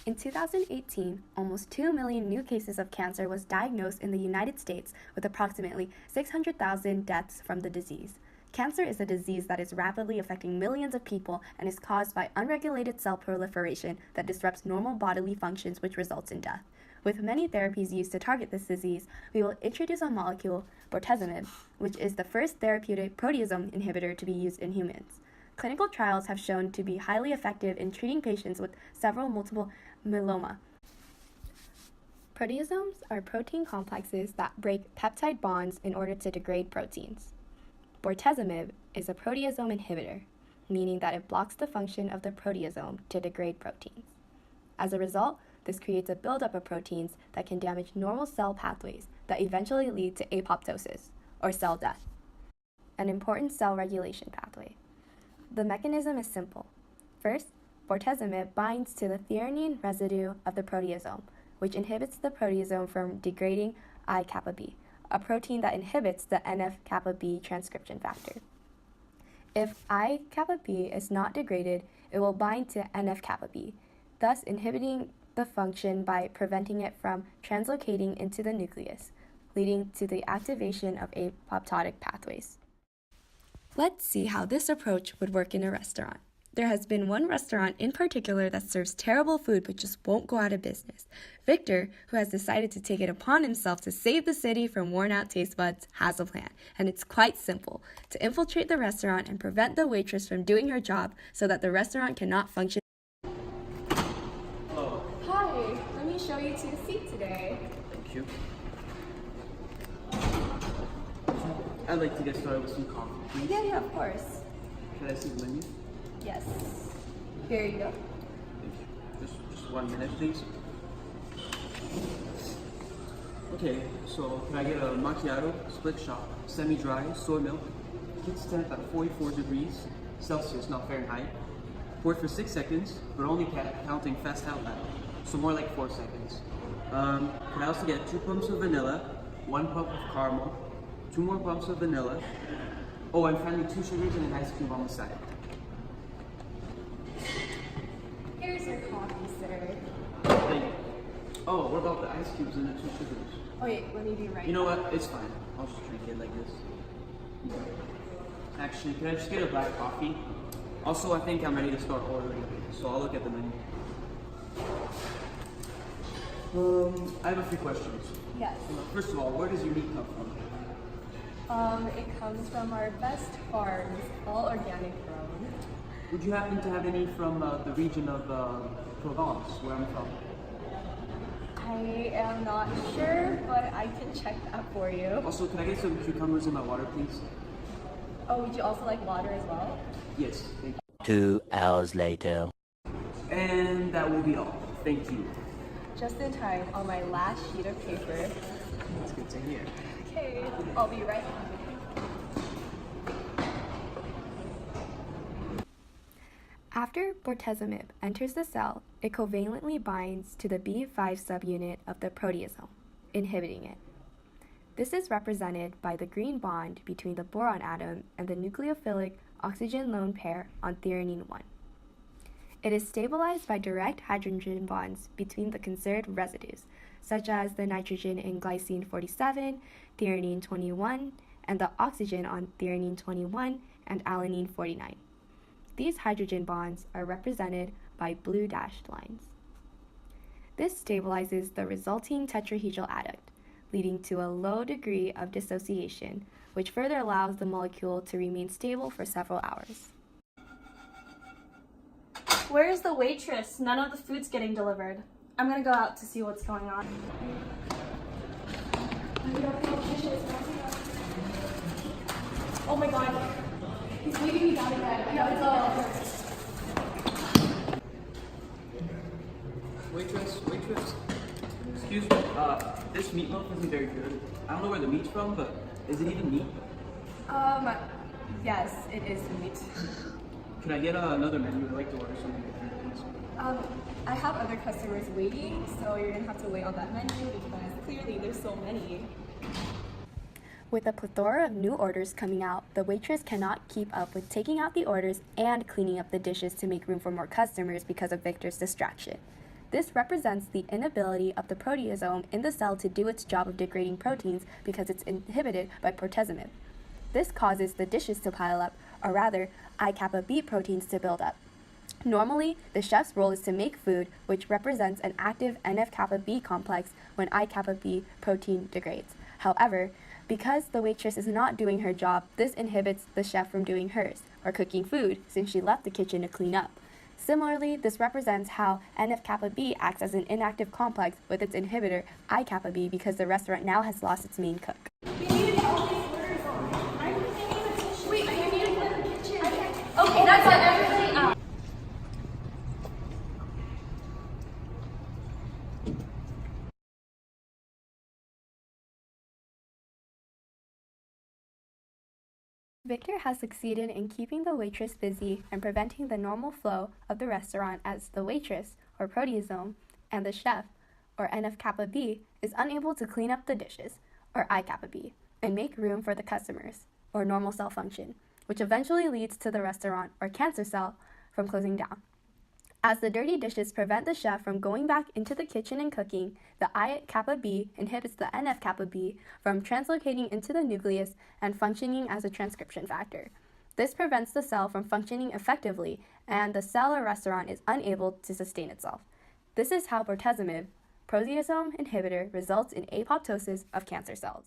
In 2018, almost 2 million new cases of cancer was diagnosed in the United States, with approximately 600,000 deaths from the disease. Cancer is a disease that is rapidly affecting millions of people and is caused by unregulated cell proliferation that disrupts normal bodily functions, which results in death. With many therapies used to target this disease, we will introduce a molecule, Bortezomib, which is the first therapeutic proteasome inhibitor to be used in humans. Clinical trials have shown to be highly effective in treating patients with several multiple myeloma. Proteasomes are protein complexes that break peptide bonds in order to degrade proteins. Bortezomib is a proteasome inhibitor, meaning that it blocks the function of the proteasome to degrade proteins. As a result, this creates a buildup of proteins that can damage normal cell pathways that eventually lead to apoptosis, or cell death, an important cell regulation pathway. The mechanism is simple. First, Bortezomib binds to the threonine residue of the proteasome, which inhibits the proteasome from degrading I-kappa B, a protein that inhibits the NF-kappa B transcription factor. If I-kappa B is not degraded, it will bind to NF-kappa B, thus inhibiting the function by preventing it from translocating into the nucleus, leading to the activation of apoptotic pathways. Let's see how this approach would work in a restaurant. There has been one restaurant in particular that serves terrible food but just won't go out of business. Victor, who has decided to take it upon himself to save the city from worn-out taste buds, has a plan, and it's quite simple: to infiltrate the restaurant and prevent the waitress from doing her job so that the restaurant cannot function. Hello. Hi, let me show you to the seat today. Thank you. I'd like to get started with some coffee, please. Yeah, of course. Can I see the menu? Yes. Here you go. Thank you. Just 1 minute, please. Okay, so can I get a macchiato, split shot, semi-dry, soy milk, heat temp at 44 degrees Celsius, not Fahrenheit. Pour it for 6 seconds, but only counting fast out loud, so more like 4 seconds. Can I also get 2 pumps of vanilla, 1 pump of caramel, 2 more pumps of vanilla. Oh, and finally 2 sugars and an ice cube on the side. Here's your coffee, sir. Thank you. Oh, what about the ice cubes and the 2 sugars? Oh wait, let me be right. You know what? It's fine. I'll just drink it like this. Actually, can I just get a black coffee? Also, I think I'm ready to start ordering, so I'll look at the menu. I have a few questions. Yes. First of all, where does your meat come from? It comes from our best farms, all organic grown. Would you happen to have any from the region of Provence, where I'm from? I am not sure, but I can check that for you. Also, can I get some cucumbers in my water, please? Oh, would you also like water as well? Yes, thank you. 2 hours later. And that will be all. Thank you. Just in time on my last sheet of paper. That's good to hear. Okay, I'll be right back. After Bortezomib enters the cell, it covalently binds to the B5 subunit of the proteasome, inhibiting it. This is represented by the green bond between the boron atom and the nucleophilic oxygen lone pair on threonine 1. It is stabilized by direct hydrogen bonds between the conserved residues, such as the nitrogen in glycine 47, threonine 21, and the oxygen on threonine 21 and alanine 49. These hydrogen bonds are represented by blue dashed lines. This stabilizes the resulting tetrahedral adduct, leading to a low degree of dissociation, which further allows the molecule to remain stable for several hours. Where's the waitress? None of the food's getting delivered. I'm gonna go out to see what's going on. Oh my god. He's leaving me down again. No, it's all. Waitress. Excuse me. This meatloaf isn't very good. I don't know where the meat's from, but is it even meat? Yes, it is meat. Can I get another menu? I'd like to order something different, please. I have other customers waiting, so you're gonna have to wait on that menu because clearly there's so many. With a plethora of new orders coming out, the waitress cannot keep up with taking out the orders and cleaning up the dishes to make room for more customers because of Victor's distraction. This represents the inability of the proteasome in the cell to do its job of degrading proteins because it's inhibited by bortezomib. This causes the dishes to pile up, or rather, I-kappa B proteins to build up. Normally, the chef's role is to make food, which represents an active NF-kappa B complex when I-kappa B protein degrades. However, because the waitress is not doing her job, this inhibits the chef from doing hers, or cooking food, since she left the kitchen to clean up. Similarly, this represents how NF-kappa B acts as an inactive complex with its inhibitor I-kappa B because the restaurant now has lost its main cook. We need to get all these orders on. I'm cleaning the kitchen. Wait, I need to clean the kitchen. Okay, that's it. Everybody out. Victor has succeeded in keeping the waitress busy and preventing the normal flow of the restaurant as the waitress, or proteasome, and the chef, or NF-kappa B, is unable to clean up the dishes, or I-kappa B, and make room for the customers, or normal cell function, which eventually leads to the restaurant, or cancer cell, from closing down. As the dirty dishes prevent the chef from going back into the kitchen and cooking, the I-kappa B inhibits the NF-kappa B from translocating into the nucleus and functioning as a transcription factor. This prevents the cell from functioning effectively, and the cell or restaurant is unable to sustain itself. This is how bortezomib, proteasome inhibitor, results in apoptosis of cancer cells.